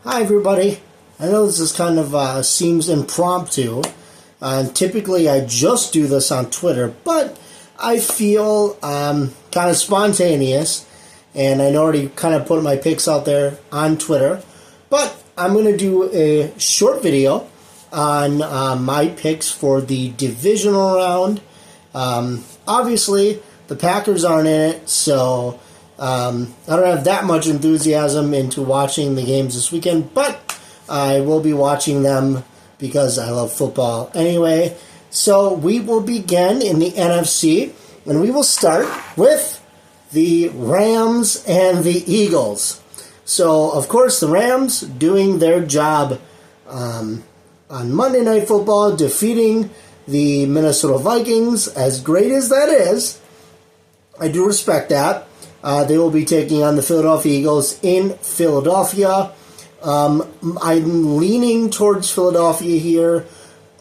Hi everybody. I know this is kind of seems impromptu, and typically I just do this on Twitter, but I feel kind of spontaneous, and I already kind of put my picks out there on Twitter, but I'm going to do a short video on my picks for the divisional round. Obviously, the Packers aren't in it, so I don't have that much enthusiasm into watching the games this weekend, but I will be watching them because I love football anyway. So we will begin in the NFC, and we will start with the Rams and the Eagles. So, of course, the Rams doing their job on Monday Night Football, defeating the Minnesota Vikings. As great as that is, I do respect that. They will be taking on the Philadelphia Eagles in Philadelphia. I'm leaning towards Philadelphia here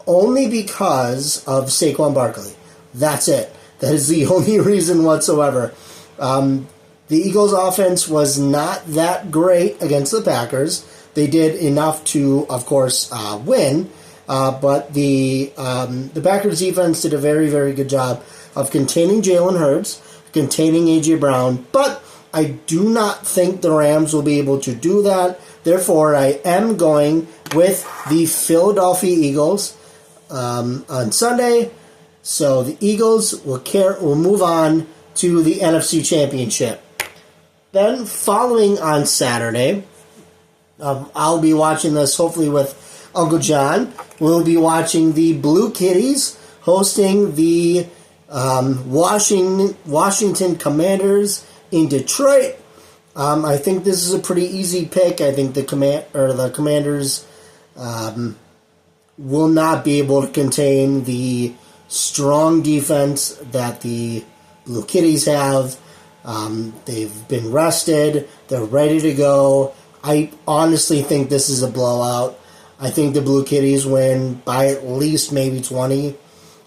only because of Saquon Barkley. That's it. That is the only reason whatsoever. The Eagles' offense was not that great against the Packers. They did enough to, of course, win. But the Packers' defense did a very, very good job of containing Jalen Hurts, containing A.J. Brown, but I do not think the Rams will be able to do that. Therefore, I am going with the Philadelphia Eagles on Sunday. So the Eagles will move on to the NFC Championship. Then, following on Saturday, I'll be watching this hopefully with Uncle John. We'll be watching the Blue Kitties hosting the Washington Commanders in Detroit. I think this is a pretty easy pick. I think the Commanders will not be able to contain the strong defense that the Blue Kitties have. They've been rested. They're ready to go. I honestly think this is a blowout. I think the Blue Kitties win by at least maybe 20.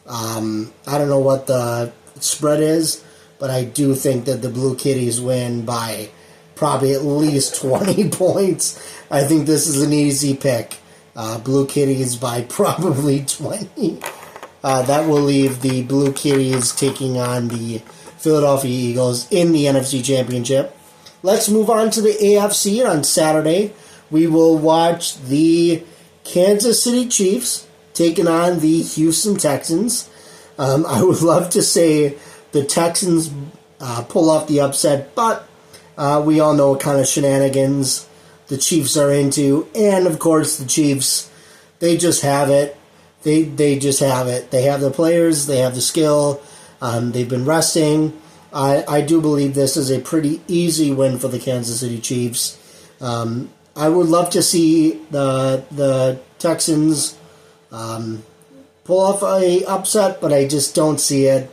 I don't know what the spread is, but I do think that the Blue Kitties win by probably at least 20 points. I think this is an easy pick. Blue Kitties by probably 20. That will leave the Blue Kitties taking on the Philadelphia Eagles in the NFC Championship. Let's move on to the AFC. On Saturday, we will watch the Kansas City Chiefs taking on the Houston Texans. I would love to say the Texans pull off the upset, but we all know what kind of shenanigans the Chiefs are into. And, of course, the Chiefs, they just have it. They just have it. They have the players. They have the skill. They've been resting. I do believe this is a pretty easy win for the Kansas City Chiefs. I would love to see the Texans pull off a upset, but I just don't see it.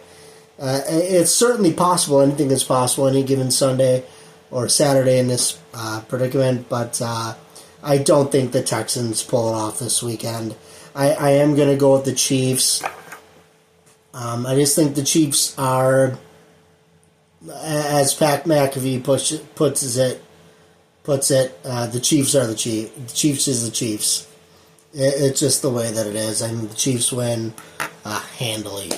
It's certainly possible. Anything is possible any given Sunday or Saturday in this predicament, but I don't think the Texans pull it off this weekend. I am going to go with the Chiefs. I just think the Chiefs are, as Pat McAfee puts it, the Chiefs are the Chiefs. The Chiefs is the Chiefs. It's just the way that it is. I mean, the Chiefs win handily.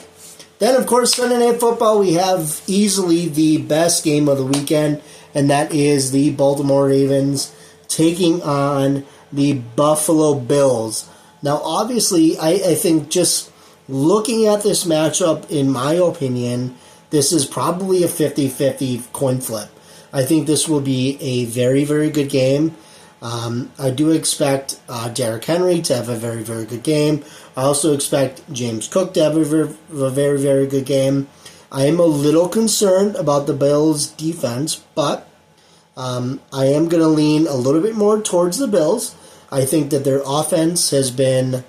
Then, of course, Sunday Night Football, we have easily the best game of the weekend, and that is the Baltimore Ravens taking on the Buffalo Bills. Now, obviously, I think just looking at this matchup, in my opinion, this is probably a 50-50 coin flip. I think this will be a very, very good game. I do expect Derrick Henry to have a very, very good game. I also expect James Cook to have a very, very good game. I am a little concerned about the Bills' defense, but I am going to lean a little bit more towards the Bills. I think that their offense has been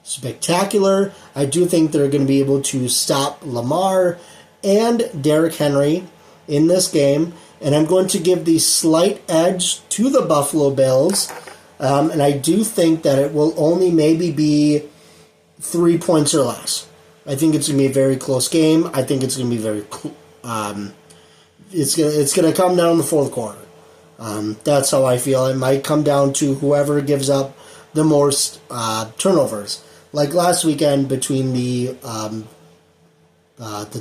spectacular. I do think they're going to be able to stop Lamar and Derrick Henry in this game, and I'm going to give the slight edge to the Buffalo Bills, and I do think that it will only maybe be 3 points or less. I think it's going to be a very close game. I think it's going to be very it's going to come down in the fourth quarter. That's how I feel. It might come down to whoever gives up the most turnovers. Like last weekend between the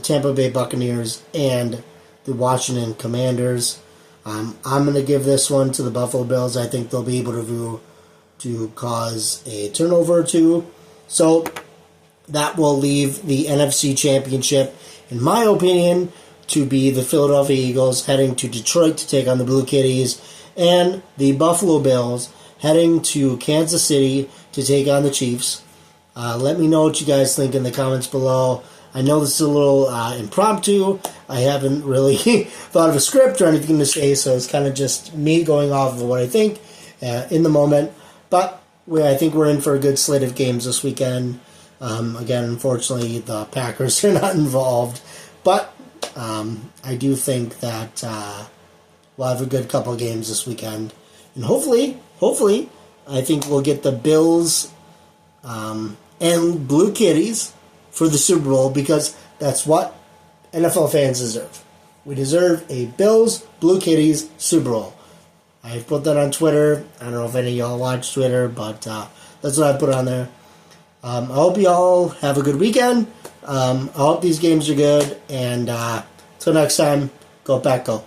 Tampa Bay Buccaneers and the Washington Commanders. I'm going to give this one to the Buffalo Bills. I think they'll be able to cause a turnover or two. So that will leave the NFC Championship, in my opinion, to be the Philadelphia Eagles heading to Detroit to take on the Blue Kitties, and the Buffalo Bills heading to Kansas City to take on the Chiefs. Let me know what you guys think in the comments below. I know this is a little impromptu. I haven't really thought of a script or anything to say, so it's kind of just me going off of what I think in the moment. But I think we're in for a good slate of games this weekend. Again, unfortunately, the Packers are not involved. But I do think that we'll have a good couple of games this weekend. And hopefully, I think we'll get the Bills and Blue Kitties for the Super Bowl, because that's what NFL fans deserve. We deserve a Bills, Blue Kitties Super Bowl. I put that on Twitter. I don't know if any of y'all watch Twitter, but that's what I put on there. I hope y'all have a good weekend. I hope these games are good. And until next time, go Pack, go.